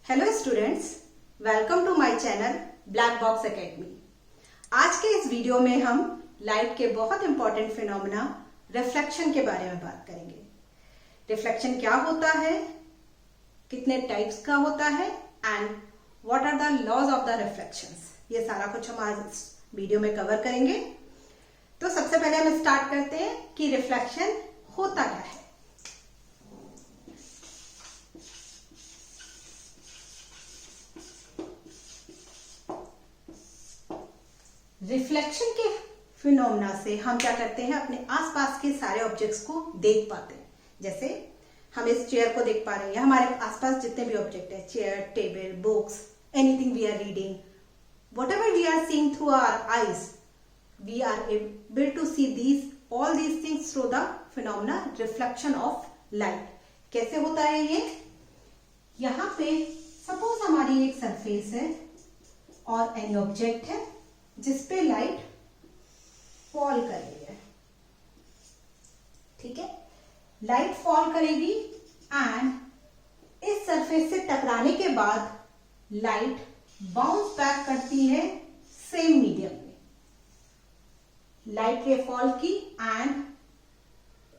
Hello students, welcome to my channel black box academy. आज के इस वीडियो में हम लाइट के बहुत इंपॉर्टेंट फिनोमेना रिफ्लेक्शन के बारे में बात करेंगे। रिफ्लेक्शन क्या होता है, कितने टाइप्स का होता है and what are the laws of the reflections, ये सारा कुछ हम आज इस वीडियो में कवर करेंगे। तो सबसे पहले हम स्टार्ट करते हैं कि रिफ्लेक्शन होता क्या है। रिफ्लेक्शन के फिनोमेना से हम क्या करते हैं, अपने आसपास के सारे ऑब्जेक्ट्स को देख पाते हैं। जैसे हम इस चेयर को देख पा रहे हैं या हमारे आसपास जितने भी ऑब्जेक्ट है, chair, table, books, anything we are reading, whatever we are seeing through our eyes, we are able to see all these things through the phenomena reflection of light. कैसे होता है ये? यहाँ पे सपोज हमारी एक सरफेस है और एनी ऑब्जेक्ट है जिसपे लाइट फॉल कर रही है। ठीक है, लाइट फॉल करेगी एंड इस सरफेस से टकराने के बाद लाइट बाउंस बैक करती है सेम मीडियम में। लाइट रे फॉल की एंड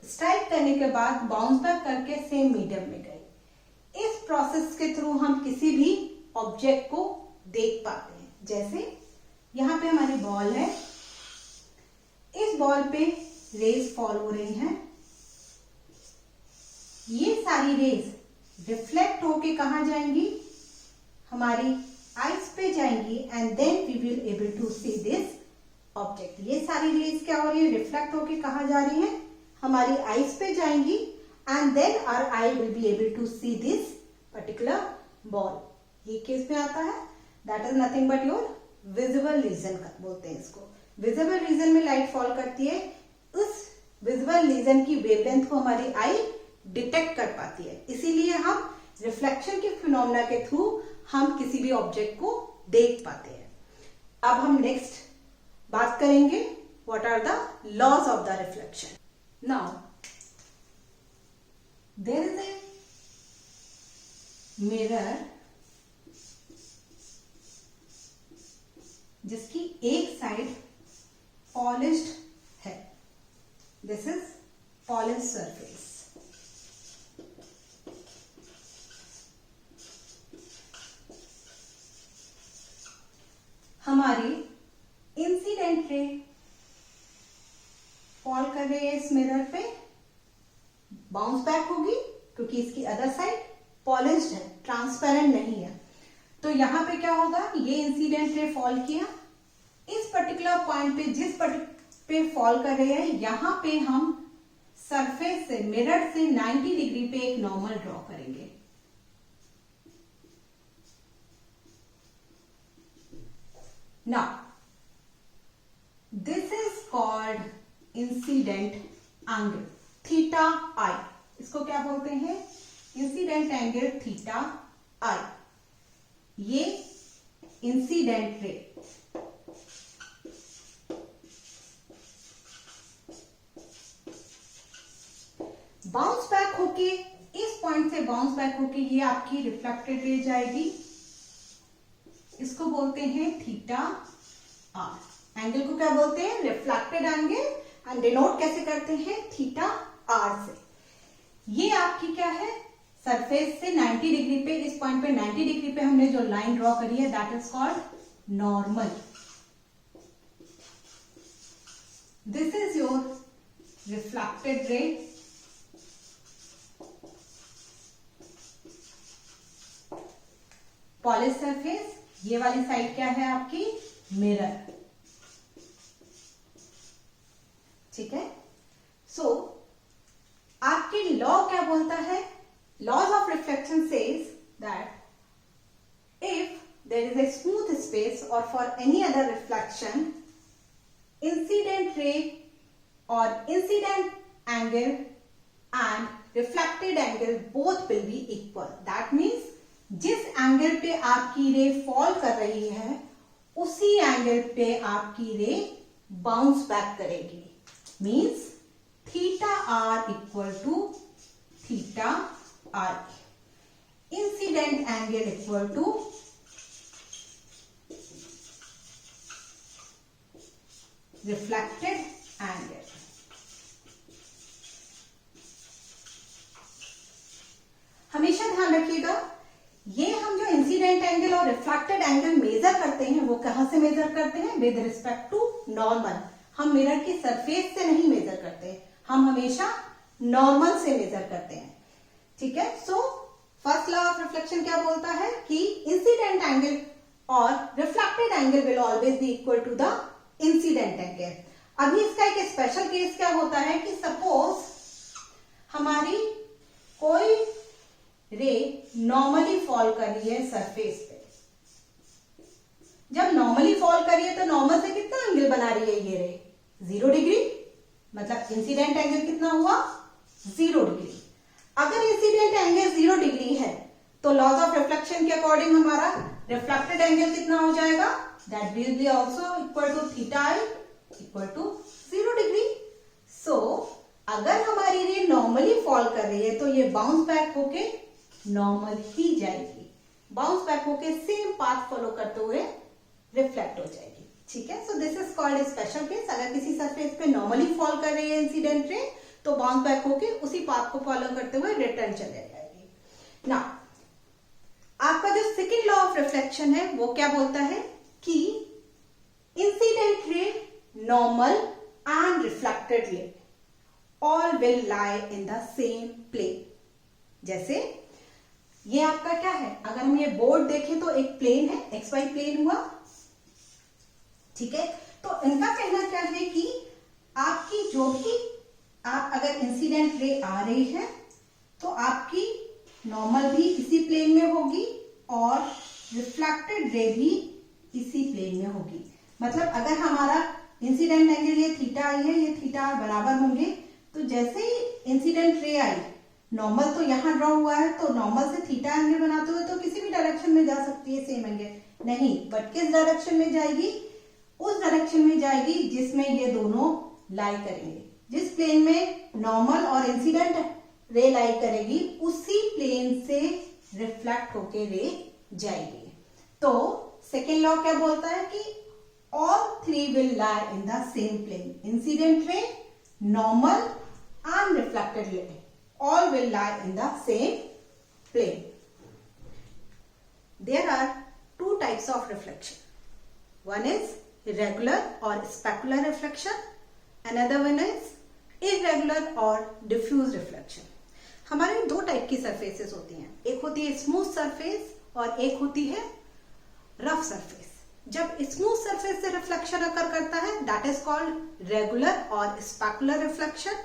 स्ट्राइक करने के बाद बाउंस बैक करके सेम मीडियम में गई। इस प्रोसेस के थ्रू हम किसी भी ऑब्जेक्ट को देख पाते हैं। जैसे यहां पे हमारी बॉल है, इस बॉल पे रेज फॉल हो रही हैं। ये सारी रेज रिफ्लेक्ट होके कहां जाएंगी? हमारी आईज पे जाएंगी and then we will able to see this object. ये सारी रेज क्या हो रही है? रिफ्लेक्ट होके कहां जा रही है? हमारी आईज पे जाएंगी and then our eye will be able to see this particular ball. ये किस में आता है? That is nothing but your visible region बोलते हैं इसको। विजिबल रीजन में लाइट फॉल करती है, उस विजिबल रीजन की वेवलेंथ को हमारी आई डिटेक्ट कर पाती है। इसीलिए हम रिफ्लेक्शन के फिनोमेना के थ्रू हम किसी भी ऑब्जेक्ट को देख पाते हैं। अब हम नेक्स्ट बात करेंगे what are the laws of the reflection. Now there is a mirror जिसकी एक साइड पॉलिश्ड है। This is polish surface. हमारी इंसिडेंट रे फॉल कर रही है इस मिरर पे, बाउंस बैक होगी क्योंकि इसकी अदर साइड पॉलिश्ड है, ट्रांसपेरेंट नहीं है। तो यहां पे क्या होगा? ये इंसिडेंट रे फॉल किया, इस पर्टिकुलर पॉइंट पे जिस पे फॉल कर रहे हैं, यहां पे हम सरफेस से, मिरर से 90 डिग्री पे एक नॉर्मल ड्रॉ करेंगे। Now this is called incident angle, theta i. इसको क्या बोलते हैं? Incident angle theta i. ये इंसिडेंट रे बाउंस बैक होके, इस पॉइंट से बाउंस बैक होके ये आपकी रिफ्लेक्टेड रे जाएगी। इसको बोलते हैं थीटा आर। एंगल को क्या बोलते हैं? रिफ्लेक्टेड एंगल, एंड डिनोट कैसे करते हैं? थीटा आर से। ये आपकी क्या है? सरफेस से 90 डिग्री पे, इस पॉइंट पे 90 डिग्री पे हमने जो लाइन ड्रॉ करी है that is called normal. This is your reflected ray. Polish surface, ये वाली साइड क्या है आपकी? मिरर। ठीक है, सो आपकी लॉ क्या बोलता है? Laws of reflection says that if there is a smooth space or for any other reflection, incident ray or incident angle and reflected angle both will be equal. That means जिस angle पे आपकी रे fall कर रही है उसी angle पे आपकी रे बाउंस बैक करेगी। Means theta R equal to theta I. Incident angle equal to reflected angle. हमेशा ध्यान रखिएगा, ये हम जो इंसिडेंट एंगल और रिफ्लेक्टेड एंगल मेजर करते हैं वो कहां से मेजर करते हैं? With respect to normal. हम मिरर की सरफेस से नहीं मेजर करते, हम हमेशा नॉर्मल से मेजर करते हैं। ठीक है, so first law of reflection क्या बोलता है कि इंसिडेंट एंगल और reflected angle will always be equal to the incident angle. अभी इसका एक स्पेशल केस क्या होता है कि सपोज हमारी कोई रे नॉर्मली फॉल कर रही है सरफेस पे। जब नॉर्मली फॉल कर रही है तो नॉर्मल से कितना एंगल बना रही है ये रे? 0 डिग्री। मतलब इंसिडेंट एंगल कितना हुआ? 0 डिग्री। अगर इंसिडेंट एंगल 0 डिग्री है तो लॉज ऑफ रिफ्लेक्शन के अकॉर्डिंग हमारा रिफ्लेक्टेड एंगल कितना हो जाएगा? That will be also equal to theta i equal to 0 degree. So अगर हमारी रे नॉर्मली फॉल कर रही है तो ये बाउंस बैक होके नॉर्मल ही जाएगी, बाउंस बैक होके सेम पाथ फॉलो करते हुए रिफ्लेक्ट हो जाएगी। ठीक है, so this is called special case. अगर किसी सरफेस पे नॉर्मली फॉल कर रही है इंसिडेंट रे तो बाउंस बैक होके उसी पाथ को फॉलो करते हुए रिटर्न चले जाएगी। नाउ आपका जो सेकेंड लॉ ऑफ रिफ्लेक्शन है वो क्या बोलता है कि incident ray, normal and reflected ray all will lie in the same plane. जैसे ये आपका क्या है, अगर हम ये बोर्ड देखें तो एक प्लेन है, एक्स वाई प्लेन हुआ। ठीक है, तो इनका कहना क्या है कि आपकी जो भी आप अगर इंसिडेंट रे आ रही है तो आपकी नॉर्मल भी इसी प्लेन में होगी और रिफ्लेक्टेड रे भी इसी प्लेन में होगी। मतलब अगर हमारा इंसिडेंट एंगल ये थीटा आई है, ये थीटा आर बराबर होंगे, तो जैसे ही इंसिडेंट रे आई, नॉर्मल तो यहां ड्रॉ हुआ है तो नॉर्मल से थीटा एंगल बनाते हुए तो किसी भी डायरेक्शन में जा सकती है सेम एंगल, नहीं, बट किस डायरेक्शन में जाएगी? उस डायरेक्शन में जाएगी जिसमें ये दोनों लाई करेंगे। जिस प्लेन में नॉर्मल और इंसिडेंट रे लाई करेगी उसी प्लेन से रिफ्लेक्ट होके रे जाएगी। तो सेकेंड लॉ क्या बोलता है कि all three will lie in the same plane. Incident ray, normal and reflected ray all will lie in the same plane. There are two types of reflection. One is irregular or specular reflection. Another one is irregular or diffuse reflection. हमारे दो type की surfaces होती हैं, एक होती है smooth surface और एक होती है रफ सरफेस। जब स्मूथ सरफेस से रिफ्लेक्शन अकर करता है दैट इज कॉल्ड रेगुलर और स्पेकुलर रिफ्लेक्शन।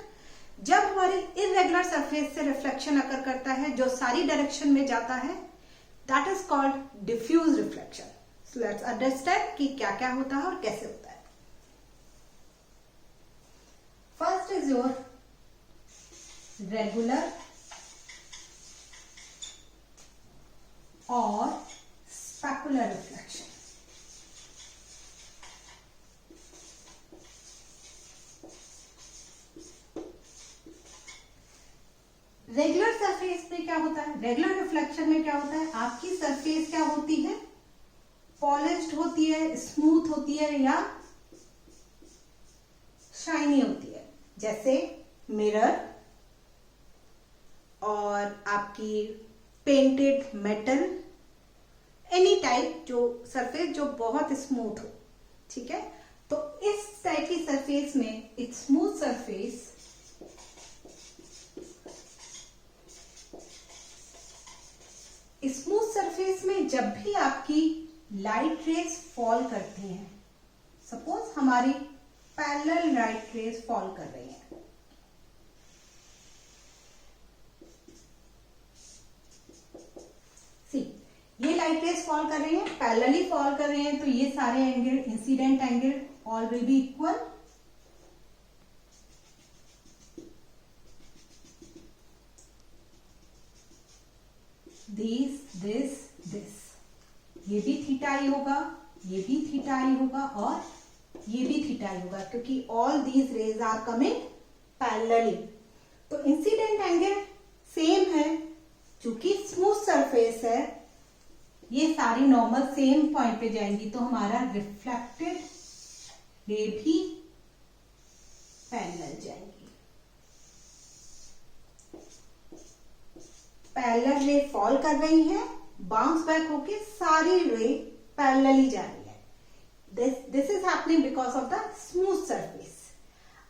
जब हमारी इरेगुलर सरफेस से रिफ्लेक्शन अकर करता है जो सारी डायरेक्शन में जाता है that is called diffuse reflection. So let's understand कि क्या क्या होता है और कैसे होता है। फर्स्ट इज योर रेगुलर और स्पेकुलर रिफ्लेक्शन। रेगुलर सरफेस पे क्या होता है? रेगुलर रिफ्लेक्शन में क्या होता है? आपकी सरफेस क्या होती है? पॉलिश्ड होती है, स्मूथ होती है या शाइनी होती है। जैसे मिरर और आपकी पेंटेड मेटल, एनी टाइप जो सरफेस जो बहुत स्मूथ हो। ठीक है, तो इस टाइप की सरफेस में एक स्मूथ सरफेस स्मूथ सरफेस में जब भी आपकी लाइट रेज फॉल करती हैं, सपोज हमारी पैरेलल लाइट रेज फॉल कर रही हैं, सी ये लाइट रेज फॉल कर रही हैं, पैरेलली फॉल कर रही हैं, तो ये सारे angle incident angle all will be equal. This ये भी थीटा आई होगा, ये भी थीटा आई होगा और ये भी थीटा आई होगा क्योंकि all these rays are coming parallelly. तो इंसिडेंट एंगल सेम है, चूंकि स्मूथ सरफेस है ये सारी नॉर्मल सेम पॉइंट पे जाएंगी, तो हमारा रिफ्लेक्टेड रे भी पैरेलल जाएंगी। पैरेलल रे फॉल कर रही है, बाउंस बैक होके सारी रे पैरेलली जा रही है। This is happening because of the smooth surface.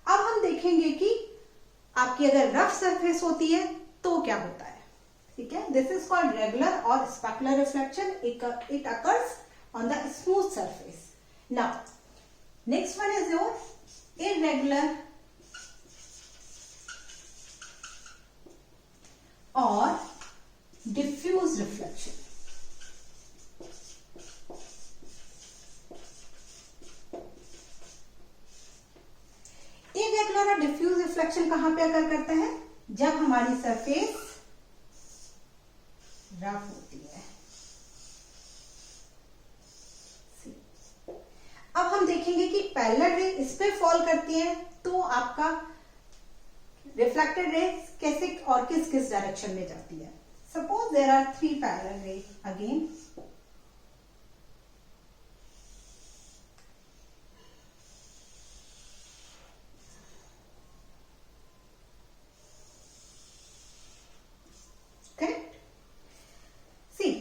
अब हम देखेंगे कि आपकी अगर रफ सरफेस होती है तो क्या होता है। ठीक है, दिस इज कॉल्ड रेगुलर और specular reflection. It occurs on the smooth surface. Now next one is your irregular और डिफ्यूज रिफ्लेक्शन। इररेगुलर और डिफ्यूज रिफ्लेक्शन कहां पे अकर करता है? जब हमारी सरफेस रफ होती है। अब हम देखेंगे कि पैरेलल रे इस पे फॉल करती है तो आपका रिफ्लेक्टेड रे कैसे और किस किस डायरेक्शन में जाती है। सपोज देयर आर 3 पैरेलल रे अगेन।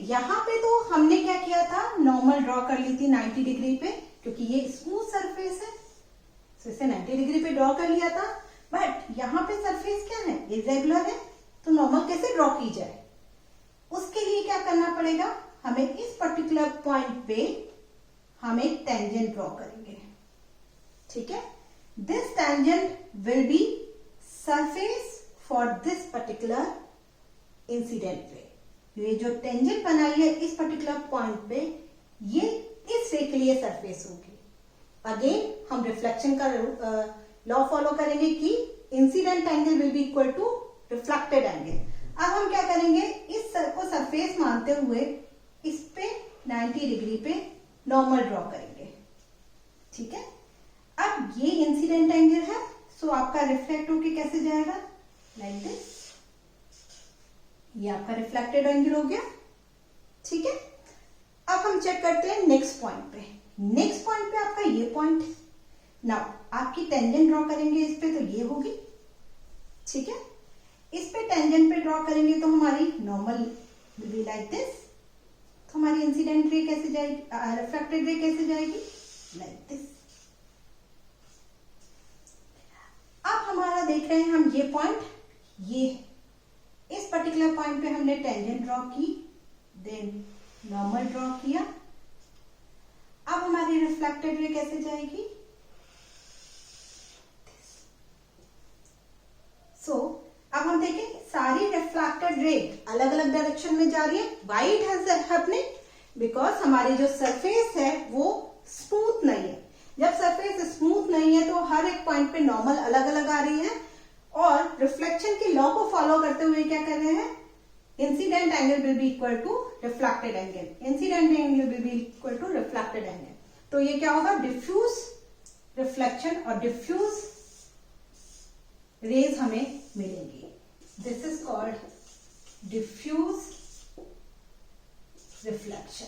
यहां पे तो हमने क्या किया था, नॉर्मल ड्रॉ कर ली थी 90 डिग्री पे, क्योंकि ये स्मूथ सरफेस है तो इसे 90 डिग्री पे ड्रॉ कर लिया था। बट यहाँ पे सरफेस क्या है, इररेगुलर है, तो नॉर्मल कैसे ड्रॉ की जाए? उसके लिए क्या करना पड़ेगा, हमें इस पर्टिकुलर पॉइंट पे हम एक टेंजेंट ड्रॉ करेंगे। ठीक है, this tangent will be surface for this particular incident ray. ये जो टेंजेंट बनाई है इस पर्टिकुलर पॉइंट पे, ये इस रे के लिए सरफेस होगी। अगेन हम रिफ्लेक्शन का लॉ फॉलो करेंगे कि incident angle will be equal to reflected angle. अब हम क्या करेंगे, इस को सरफेस मानते हुए इस पे 90 डिग्री पे नॉर्मल ड्रॉ करेंगे। ठीक है, अब ये इंसिडेंट एंगल है, सो आपका रिफ्लेक्ट होके कैसे जाएगा, लाइक दिस। ये आपका रिफ्लेक्टेड एंगल हो गया। ठीक है, अब हम चेक करते हैं नेक्स्ट पॉइंट पे। नेक्स्ट पॉइंट पे आपका ये पॉइंट है। नाउ आपकी टेंजेंट ड्रॉ करेंगे इस पे, तो ये होगी। ठीक है, इस पे टेंजेंट पे ड्रॉ करेंगे तो हमारी normal will be like this. तो हमारी इंसिडेंट रे कैसे जाएगी, रिफ्लेक्टेड रे कैसे जाएगी, लाइक दिस। अब हमारा देख रहे हैं हम ये पॉइंट, ये इस पर्टिकुलर पॉइंट पे हमने टेंजेंट ड्रॉ की, देन नॉर्मल ड्रॉ किया। अब हमारी रिफ्लेक्टेड रे कैसे जाएगी, अब हम देखें सारी रिफ्लेक्टेड रे अलग अलग डायरेक्शन में जा रही है। Why it has happening, because हमारी जो सरफेस है वो स्मूथ नहीं है। जब सरफेस स्मूथ नहीं है तो हर एक पॉइंट पे नॉर्मल अलग अलग आ रही है, और रिफ्लेक्शन के लॉ को फॉलो करते हुए क्या कर रहे हैं, incident angle will be equal to reflected angle, incident angle will be equal to reflected angle. तो ये क्या होगा, डिफ्यूज रिफ्लेक्शन और डिफ्यूज रेज हमें मिलेंगी। This is called diffuse reflection.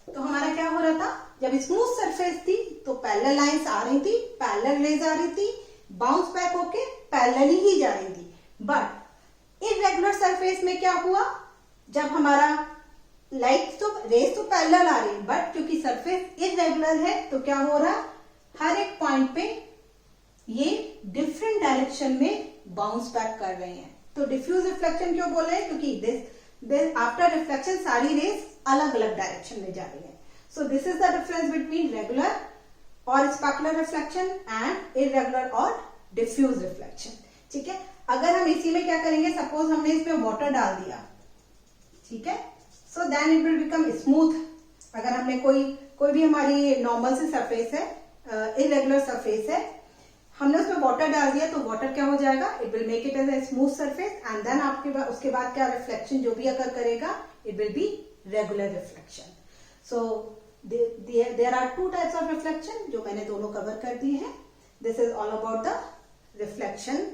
तो हमारा क्या हो रहा था, जब स्मूथ सरफेस थी तो पैरेलल लाइंस आ रही थी, पैरेलल रेज आ रही थी, बाउंस बैक होके पैरेलली ही जा रही थी। बट इररेगुलर सरफेस में क्या हुआ, जब हमारा लाइट तो रेज तो पैरेलल आ रही है, बट क्योंकि सरफेस इररेगुलर है तो क्या हो रहा, हर एक पॉइंट पे ये डिफरेंट डायरेक्शन में बाउंस बैक कर रहे हैं। तो डिफ्यूज रिफ्लेक्शन क्यों बोल रहे हैं, क्योंकि दिस आफ्टर रिफ्लेक्शन सारी रेज अलग अलग डायरेक्शन में जा रही है। So this is the difference between regular और स्पेकुलर रिफ्लेक्शन एंड इररेगुलर और डिफ्यूज रिफ्लेक्शन। ठीक है, अगर हम इसी में क्या करेंगे, सपोज हमने इसमें वाटर डाल दिया, ठीक है, so then it will become smooth. अगर हमने कोई भी हमारी नॉर्मल सी सरफेस है, इररेगुलर सरफेस है, हमने उसमें वाटर डाल दिया तो वाटर क्या हो जाएगा, it will make it as a smooth surface, and then आपके उसके बाद क्या रिफ्लेक्शन जो भी अगर करेगा, it will be regular reflection. So there are two types of reflection जो मैंने दोनों कवर कर दिए हैं। This is all about the reflection